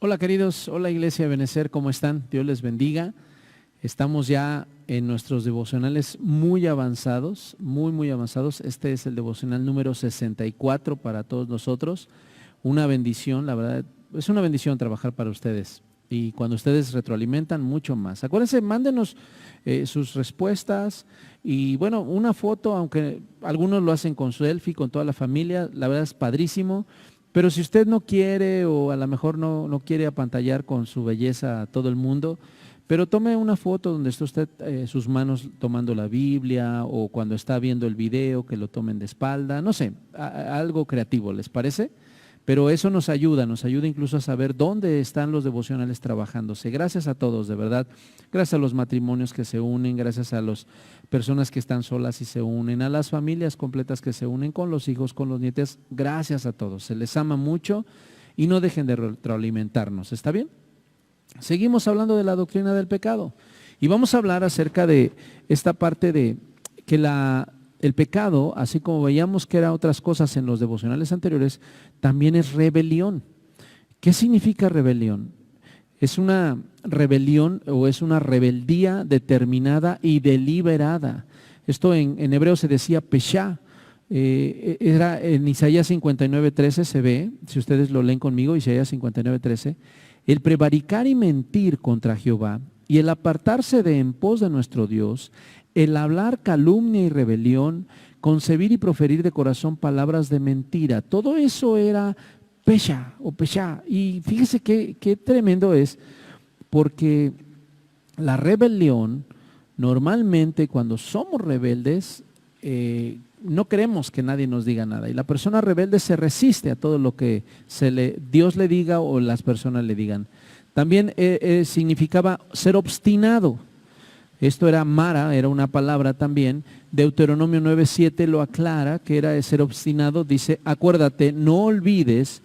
Hola queridos, hola Iglesia de Benecer, ¿cómo están? Dios les bendiga. Estamos ya en nuestros devocionales muy avanzados, muy avanzados. Este es el devocional número 64 para todos nosotros. Una bendición, la verdad, es una bendición trabajar para ustedes. Y cuando ustedes retroalimentan, mucho más. Acuérdense, mándenos sus respuestas y bueno, una foto, aunque algunos lo hacen con su selfie, con toda la familia, la verdad es padrísimo. Pero si usted no quiere o a lo mejor no quiere apantallar con su belleza a todo el mundo, pero tome una foto donde está usted sus manos tomando la Biblia o cuando está viendo el video que lo tomen de espalda, no sé, algo creativo, ¿les parece? Pero eso nos ayuda incluso a saber dónde están los devocionales trabajándose. Gracias a todos, de verdad. Gracias a los matrimonios que se unen, gracias a las personas que están solas y se unen, a las familias completas que se unen con los hijos, con los nietos. Gracias a todos. Se les ama mucho y no dejen de retroalimentarnos. ¿Está bien? Seguimos hablando de la doctrina del pecado y vamos a hablar acerca de esta parte de que el pecado, así como veíamos que eran otras cosas en los devocionales anteriores, también es rebelión. ¿Qué significa rebelión? Es una rebelión o es una rebeldía determinada y deliberada. Esto en hebreo se decía peshá. Era en Isaías 59:13 se ve, si ustedes lo leen conmigo, Isaías 59:13, el prevaricar y mentir contra Jehová y el apartarse de en pos de nuestro Dios, el hablar calumnia y rebelión, concebir y proferir de corazón palabras de mentira. Todo eso era pesha o peshá. Y fíjese qué tremendo es, porque la rebelión, normalmente cuando somos rebeldes, no queremos que nadie nos diga nada. Y la persona rebelde se resiste a todo lo que Dios le diga o las personas le digan. También significaba ser obstinado. Esto era mara, era una palabra también. Deuteronomio 9:7 lo aclara, que era ser obstinado. Dice, acuérdate, no olvides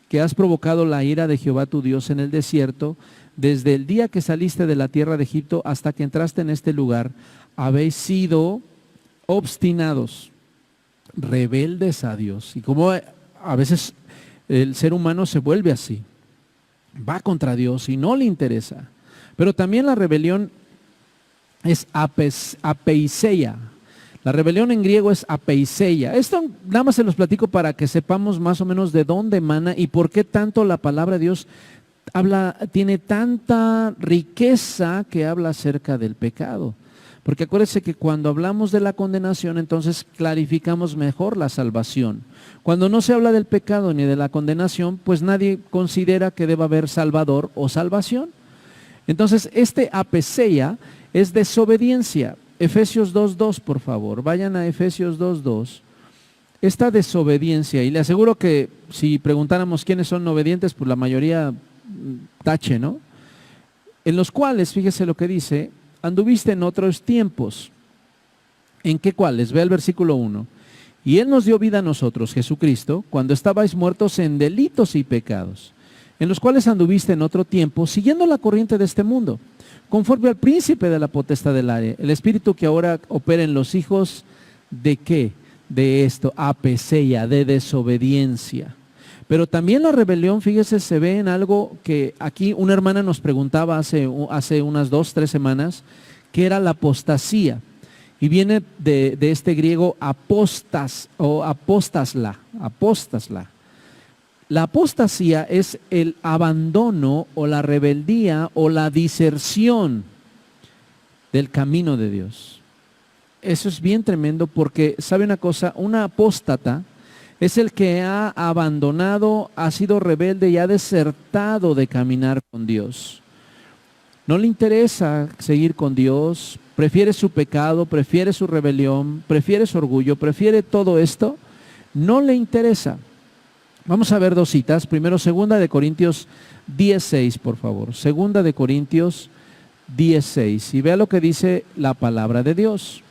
que has provocado la ira de Jehová tu Dios en el desierto, desde el día que saliste de la tierra de Egipto hasta que entraste en este lugar, habéis sido obstinados, rebeldes a Dios. Y como a veces el ser humano se vuelve así, va contra Dios y no le interesa. Pero también la rebelión es apeiseia. La rebelión en griego es apeiseia. Esto nada más se los platico para que sepamos más o menos de dónde emana y por qué tanto la palabra de Dios tiene tanta riqueza que habla acerca del pecado. Porque acuérdense que cuando hablamos de la condenación, entonces clarificamos mejor la salvación. Cuando no se habla del pecado ni de la condenación, pues nadie considera que deba haber salvador o salvación. Entonces, apeiseia es desobediencia. Efesios 2:2, por favor. Vayan a Efesios 2:2. Esta desobediencia, y le aseguro que si preguntáramos quiénes son obedientes, pues la mayoría tache, ¿no? En los cuales, fíjese lo que dice, anduviste en otros tiempos. ¿En qué cuáles? Ve el versículo 1. Y Él nos dio vida a nosotros, Jesucristo, cuando estabais muertos en delitos y pecados, en los cuales anduviste en otro tiempo, siguiendo la corriente de este mundo, conforme al príncipe de la potestad del aire, el espíritu que ahora opera en los hijos de ¿qué? De esto, apeiseia, de desobediencia. Pero también la rebelión, fíjese, se ve en algo que aquí una hermana nos preguntaba hace unas 2-3 semanas, que era la apostasía. Y viene de este griego apostas o apostasla. La apostasía es el abandono o la rebeldía o la diserción del camino de Dios. Eso es bien tremendo porque, ¿sabe una cosa? Una apóstata es el que ha abandonado, ha sido rebelde y ha desertado de caminar con Dios. No le interesa seguir con Dios, prefiere su pecado, prefiere su rebelión, prefiere su orgullo, prefiere todo esto, no le interesa. Vamos a ver dos citas. Primero, 2 de Corintios 10:6, por favor. 2 de Corintios 10:6. Y vea lo que dice la palabra de Dios.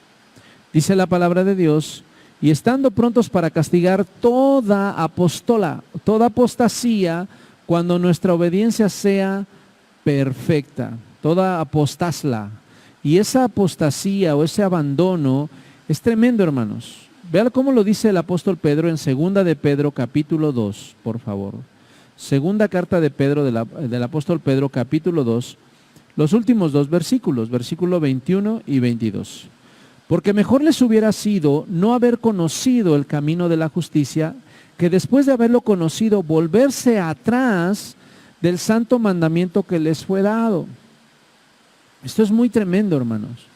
Dice la palabra de Dios, y estando prontos para castigar toda apostasía, cuando nuestra obediencia sea perfecta. Toda apostasla. Y esa apostasía o ese abandono es tremendo, hermanos. Vean cómo lo dice el apóstol Pedro en 2 de Pedro capítulo 2, por favor. Segunda carta de Pedro, del apóstol Pedro, capítulo 2, los últimos 2 versículos, versículo 21 y 22. Porque mejor les hubiera sido no haber conocido el camino de la justicia, que después de haberlo conocido, volverse atrás del santo mandamiento que les fue dado. Esto es muy tremendo, hermanos,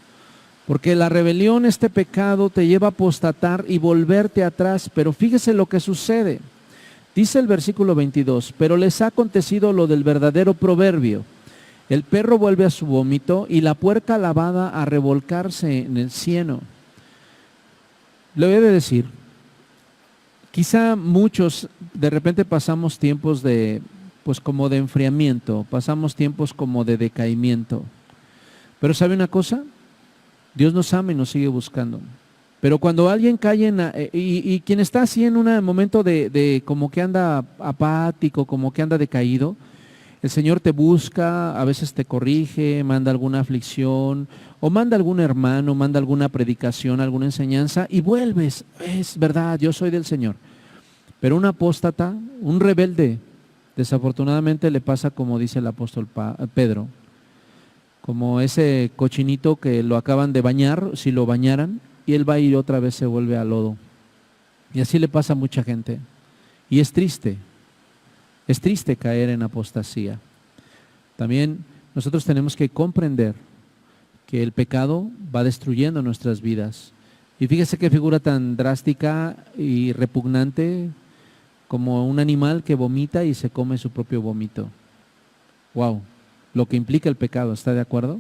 porque la rebelión, este pecado, te lleva a apostatar y volverte atrás. Pero fíjese lo que sucede. Dice el versículo 22, pero les ha acontecido lo del verdadero proverbio. El perro vuelve a su vómito y la puerca lavada a revolcarse en el cieno. Le voy a decir, quizá muchos de repente pasamos tiempos pues como de enfriamiento, pasamos tiempos como de decaimiento. Pero ¿sabe una cosa? Dios nos ama y nos sigue buscando. Pero cuando alguien cae y quien está así en un momento de como que anda apático, como que anda decaído, el Señor te busca, a veces te corrige, manda alguna aflicción, o manda algún hermano, manda alguna predicación, alguna enseñanza, y vuelves. Es verdad, yo soy del Señor. Pero un apóstata, un rebelde, desafortunadamente le pasa como dice el apóstol Pedro, como ese cochinito que lo acaban de bañar, si lo bañaran, y él va y otra vez se vuelve a lodo. Y así le pasa a mucha gente. Y es triste caer en apostasía. También nosotros tenemos que comprender que el pecado va destruyendo nuestras vidas. Y fíjese qué figura tan drástica y repugnante, como un animal que vomita y se come su propio vómito. Wow, lo que implica el pecado, ¿está de acuerdo?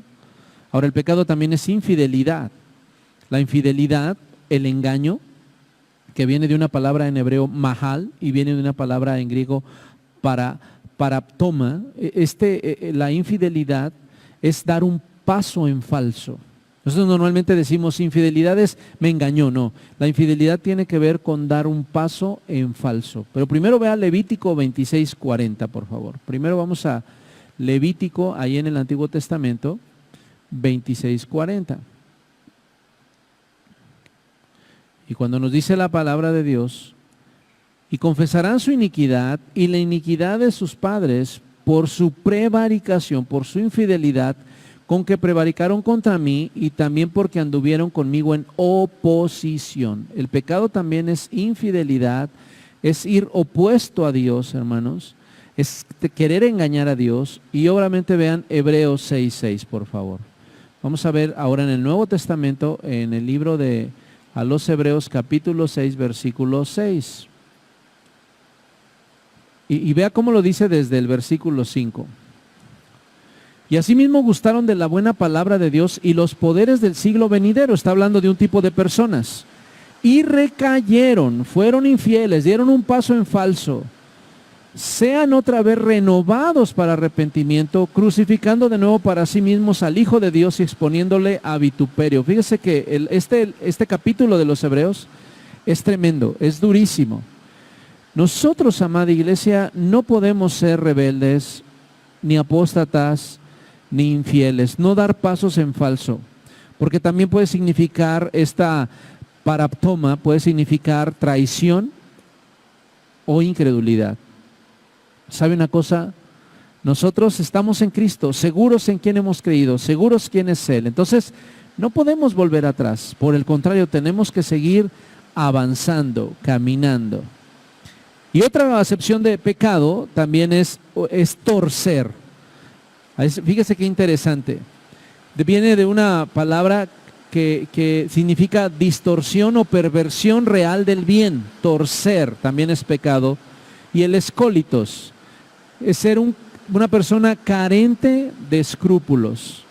Ahora, el pecado también es infidelidad. La infidelidad, el engaño, que viene de una palabra en hebreo mahal y viene de una palabra en griego paraptoma. La infidelidad es dar un paso en falso. Nosotros normalmente decimos infidelidad es me engañó, no. La infidelidad tiene que ver con dar un paso en falso. Pero primero vea Levítico 26:40, por favor. Primero vamos a Levítico, ahí en el Antiguo Testamento, 26:40. Y cuando nos dice la palabra de Dios, y confesarán su iniquidad y la iniquidad de sus padres por su prevaricación, por su infidelidad, con que prevaricaron contra mí y también porque anduvieron conmigo en oposición. El pecado también es infidelidad, es ir opuesto a Dios, hermanos, es querer engañar a Dios. Y obviamente vean Hebreos 6:6, por favor. Vamos a ver ahora en el Nuevo Testamento, en el libro de a los Hebreos capítulo 6, versículo 6. Y vea cómo lo dice desde el versículo 5. Y asimismo gustaron de la buena palabra de Dios y los poderes del siglo venidero. Está hablando de un tipo de personas. Y recayeron, fueron infieles, dieron un paso en falso. Sean otra vez renovados para arrepentimiento, crucificando de nuevo para sí mismos al Hijo de Dios y exponiéndole a vituperio. Fíjese que este capítulo de los Hebreos es tremendo, es durísimo. Nosotros, amada iglesia, no podemos ser rebeldes, ni apóstatas, ni infieles, no dar pasos en falso, porque también puede significar esta paraptoma, puede significar traición o incredulidad. ¿Sabe una cosa? Nosotros estamos en Cristo, seguros en quién hemos creído, seguros quién es Él. Entonces, no podemos volver atrás. Por el contrario, tenemos que seguir avanzando, caminando. Y otra acepción de pecado también es torcer. Fíjese qué interesante. Viene de una palabra que significa distorsión o perversión real del bien. Torcer también es pecado. Y el escólitos es ser una persona carente de escrúpulos.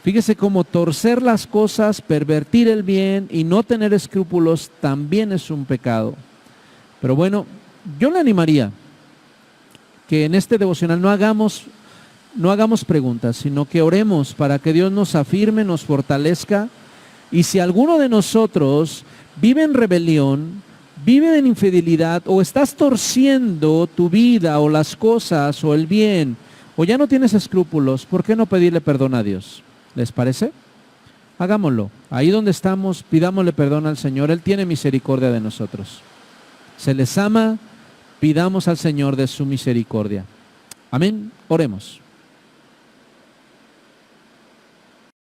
Fíjese cómo torcer las cosas, pervertir el bien y no tener escrúpulos también es un pecado. Pero bueno, yo le animaría que en este devocional no hagamos preguntas, sino que oremos para que Dios nos afirme, nos fortalezca. Y si alguno de nosotros vive en rebelión, vive en infidelidad, o estás torciendo tu vida o las cosas o el bien, o ya no tienes escrúpulos, ¿por qué no pedirle perdón a Dios? ¿Les parece? Hagámoslo. Ahí donde estamos, pidámosle perdón al Señor. Él tiene misericordia de nosotros. Se les ama, Pidamos al Señor de su misericordia. Amén. Oremos.